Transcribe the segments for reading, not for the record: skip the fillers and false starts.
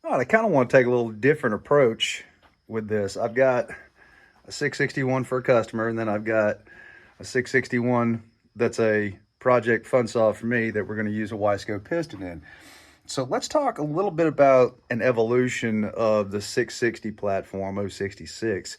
All right, I kind of want to take a little different approach with this. I've got a 661 for a customer, and then I've got a 661 that's a project fun solve for me that we're going to use a Wiseco piston in. So let's talk a little bit about an evolution of the 660 platform 066.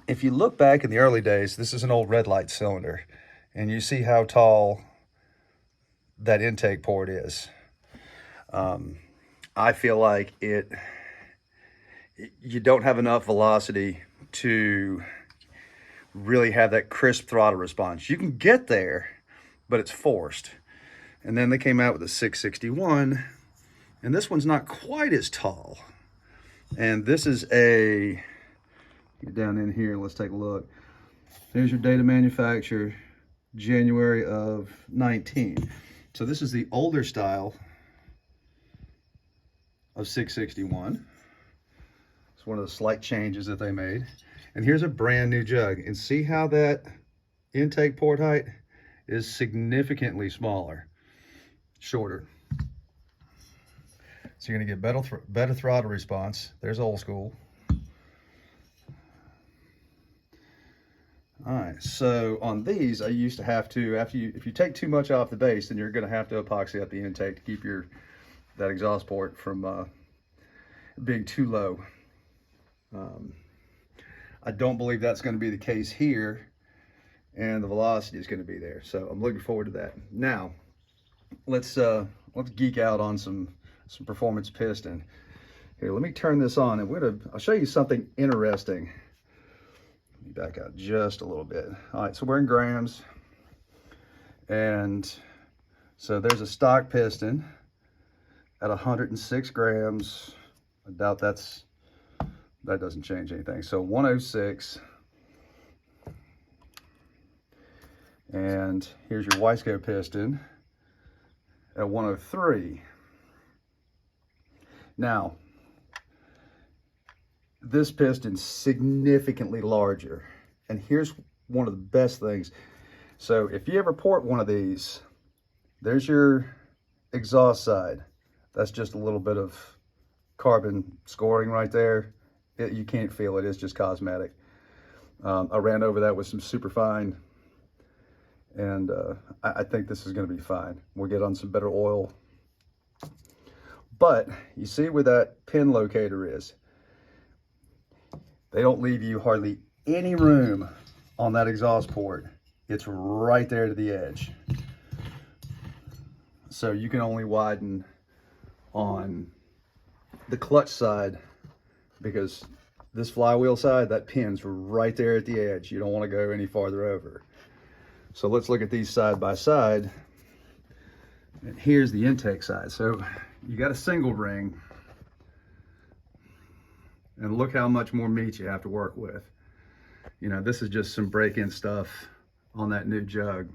If you look back in the early days, this is an old red light cylinder, and you see how tall that intake port is. I feel like you don't have enough velocity to really have that crisp throttle response. You can get there, but it's forced. And then they came out with a 661, and this one's not quite as tall. And this is get down in here, let's take a look. There's your data manufacturer, January of 19. So this is the older style of 661. It's one of the slight changes that they made. And here's a brand new jug. And see how that intake port height is significantly smaller, shorter. So you're gonna get better throttle response. There's old school. All right, so on these, I used to have to, if you take too much off the base, then you're gonna have to epoxy up the intake to keep that exhaust port from being too low. I don't believe that's going to be the case here, and the velocity is going to be there. So I'm looking forward to that. Now, let's geek out on some performance piston. Here, let me turn this on, and I'll show you something interesting. Let me back out just a little bit. All right, so we're in grams, and so there's a stock piston at 106 grams. I doubt that doesn't change anything. So 106. And here's your Wiseco piston at 103. Now, this piston's significantly larger. And here's one of the best things. So if you ever port one of these, there's your exhaust side. That's just a little bit of carbon scoring right there. You can't feel it, it's just cosmetic. I ran over that with some superfine, and I think this is gonna be fine. We'll get on some better oil. But you see where that pin locator is? They don't leave you hardly any room on that exhaust port. It's right there to the edge. So you can only widen on the clutch side, because this flywheel side, that pin's right there at the edge. You don't want to go any farther over. So let's look at these side by side. And here's the intake side. So you got a single ring, and look how much more meat you have to work with. You know, this is just some break-in stuff on that new jug.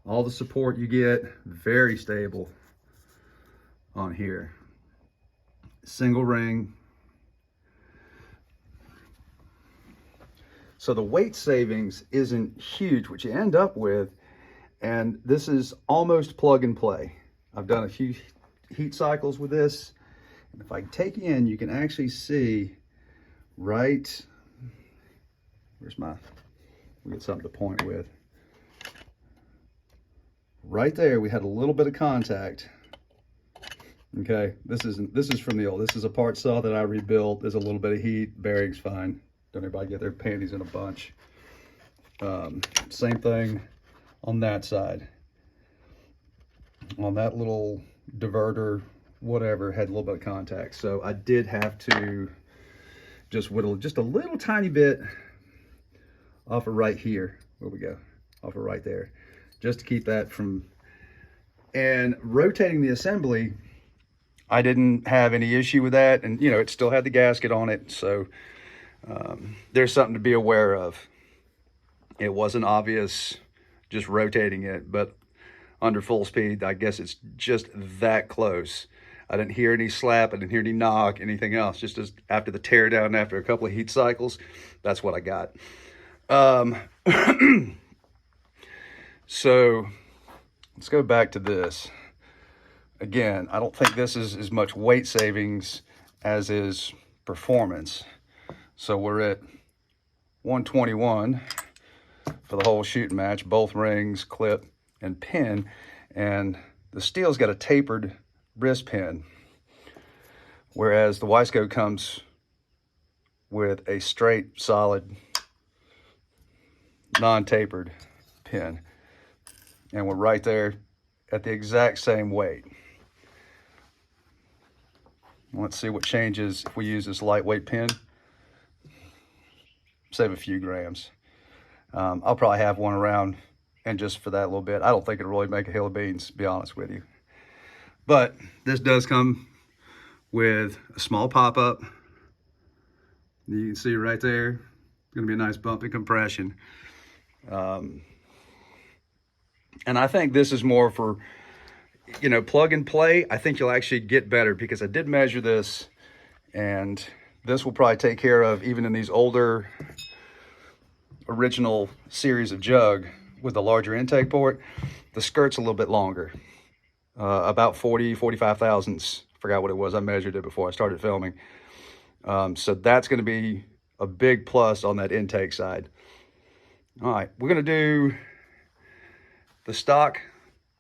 All the support you get, very stable on here. Single ring. So the weight savings isn't huge, what you end up with, and this is almost plug and play. I've done a few heat cycles with this, and if I take you in, you can actually see right, we get something to point with. Right there, we had a little bit of contact. Okay, this is from the old. This is a part saw that I rebuilt. There's a little bit of heat. Bearing's fine. Don't everybody get their panties in a bunch. Same thing on that side. On that little diverter, whatever, had a little bit of contact. So I did have to just whittle just a little tiny bit off of right here. Where we go? Off of right there. Just to keep that from, and rotating the assembly, I didn't have any issue with that. And you know, it still had the gasket on it. So there's something to be aware of. It wasn't obvious just rotating it, but under full speed, I guess it's just that close. I didn't hear any slap, I didn't hear any knock, anything else. Just as after the tear down, after a couple of heat cycles, that's what I got. So let's go back to this. Again, I don't think this is as much weight savings as is performance. So we're at 121 for the whole shooting match, both rings, clip, and pin. And the Stihl's got a tapered wrist pin, whereas the Wiseco comes with a straight, solid, non-tapered pin. And we're right there at the exact same weight. Let's see what changes if we use this lightweight pin. Save a few grams. I'll probably have one around, and just for that little bit, I don't think it'll really make a hill of beans, to be honest with you. But this does come with a small pop-up. You can see right there, it's gonna be a nice bump in compression. And I think this is more for, you know, plug and play. I think you'll actually get better, because I did measure this, and this will probably take care of, even in these older original series of jug with the larger intake port, the skirt's a little bit longer, about 45 thousandths. Forgot what it was. I measured it before I started filming. So that's going to be a big plus on that intake side. All right, we're going to do the stock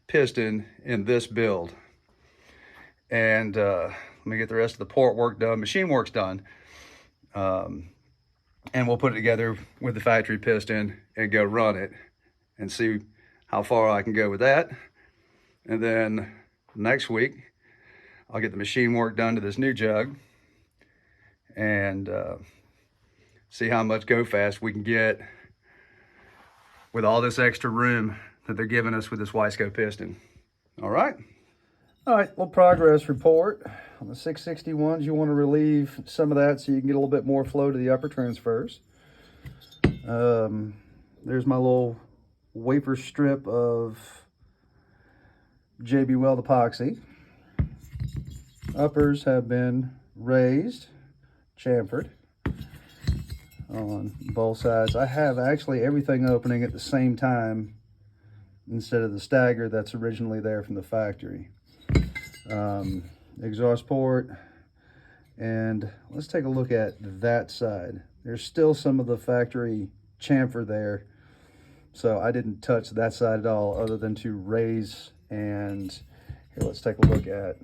piston in this build, and let me get the rest of the port work done, machine work's done, and we'll put it together with the factory piston and go run it and see how far I can go with that. And then next week I'll get the machine work done to this new jug and see how much go fast we can get with all this extra room that they're giving us with this Wiseco piston. All right, little progress report. On the 661s, you want to relieve some of that so you can get a little bit more flow to the upper transfers. There's my little wafer strip of JB Weld epoxy. Uppers have been raised, chamfered on both sides. I have actually everything opening at the same time instead of the stagger that's originally there from the factory. Exhaust port, and let's take a look at that side. There's still some of the factory chamfer there, so I didn't touch that side at all other than to raise. And here, let's take a look at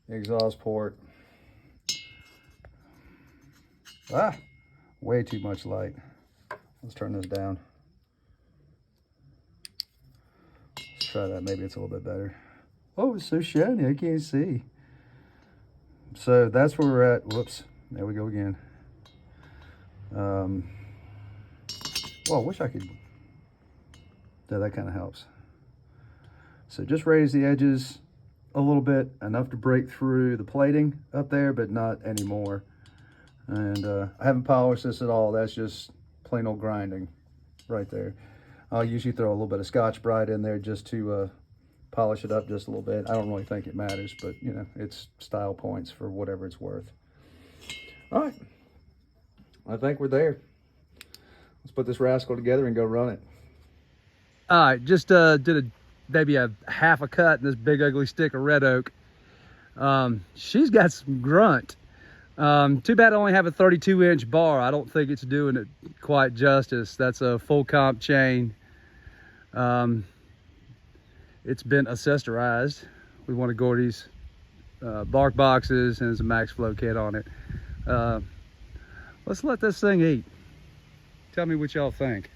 the exhaust port. Way too much light. Let's turn this down. Try that, maybe it's a little bit better. Oh, it's so shiny, I can't see. So that's where we're at. Whoops, there we go again. Well, I wish I could. Yeah, that kind of helps. So just raise the edges a little bit, enough to break through the plating up there, but not anymore. And I haven't polished this at all. That's just plain old grinding right there. I'll usually throw a little bit of Scotch-Brite in there just to polish it up just a little bit. I don't really think it matters, but you know, it's style points for whatever it's worth. All right, I think we're there. Let's put this rascal together and go run it. All right, just did maybe a half a cut in this big ugly stick of red oak. She's got some grunt. Too bad I only have a 32-inch bar. I don't think it's doing it quite justice. That's a full comp chain. It's been accessorized. We want to go to these bark boxes, and there's a max flow kit on it. Let's let this thing eat. Tell me what y'all think.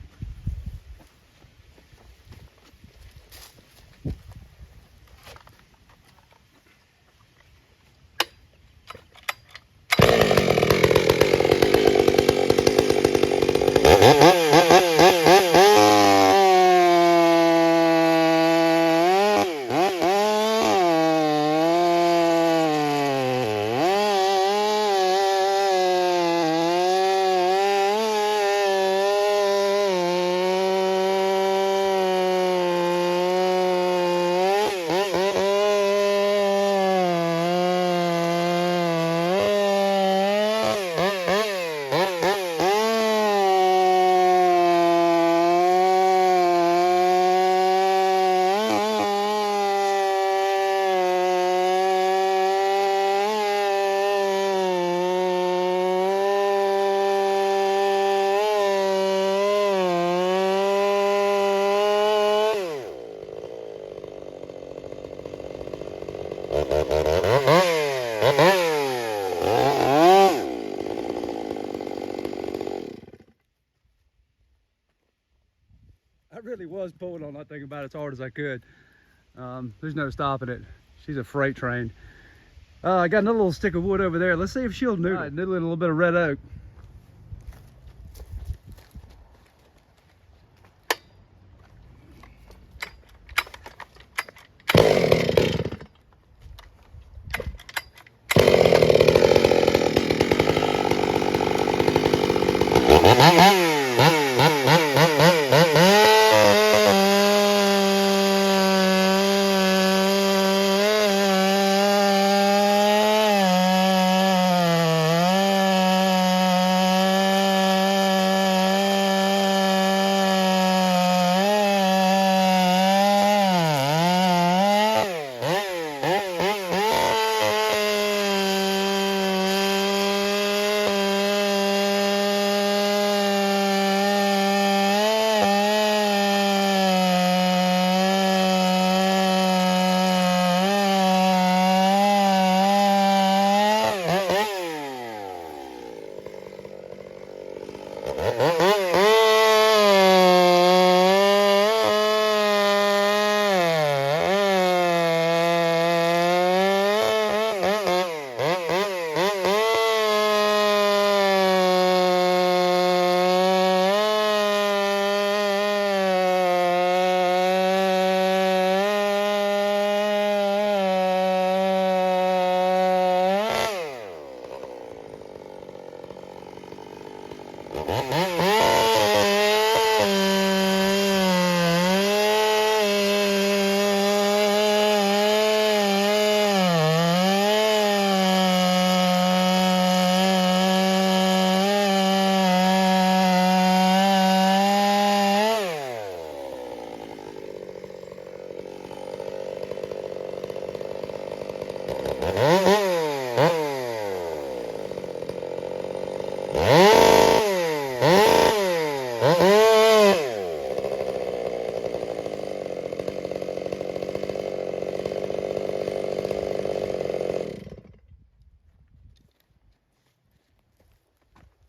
really was pulling on that thing about as hard as I could. There's no stopping it. She's a freight train. I got another little stick of wood over there. Let's see if she'll noodle. Right, noodling a little bit of red oak.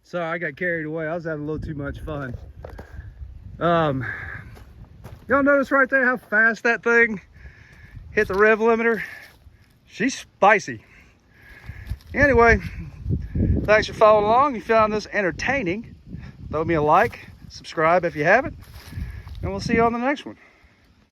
Sorry, I got carried away. I was having a little too much fun. Y'all notice right there how fast that thing hit the rev limiter? She's spicy. Anyway, thanks for following along. If you found this entertaining, throw me a like, subscribe if you haven't, and we'll see you on the next one.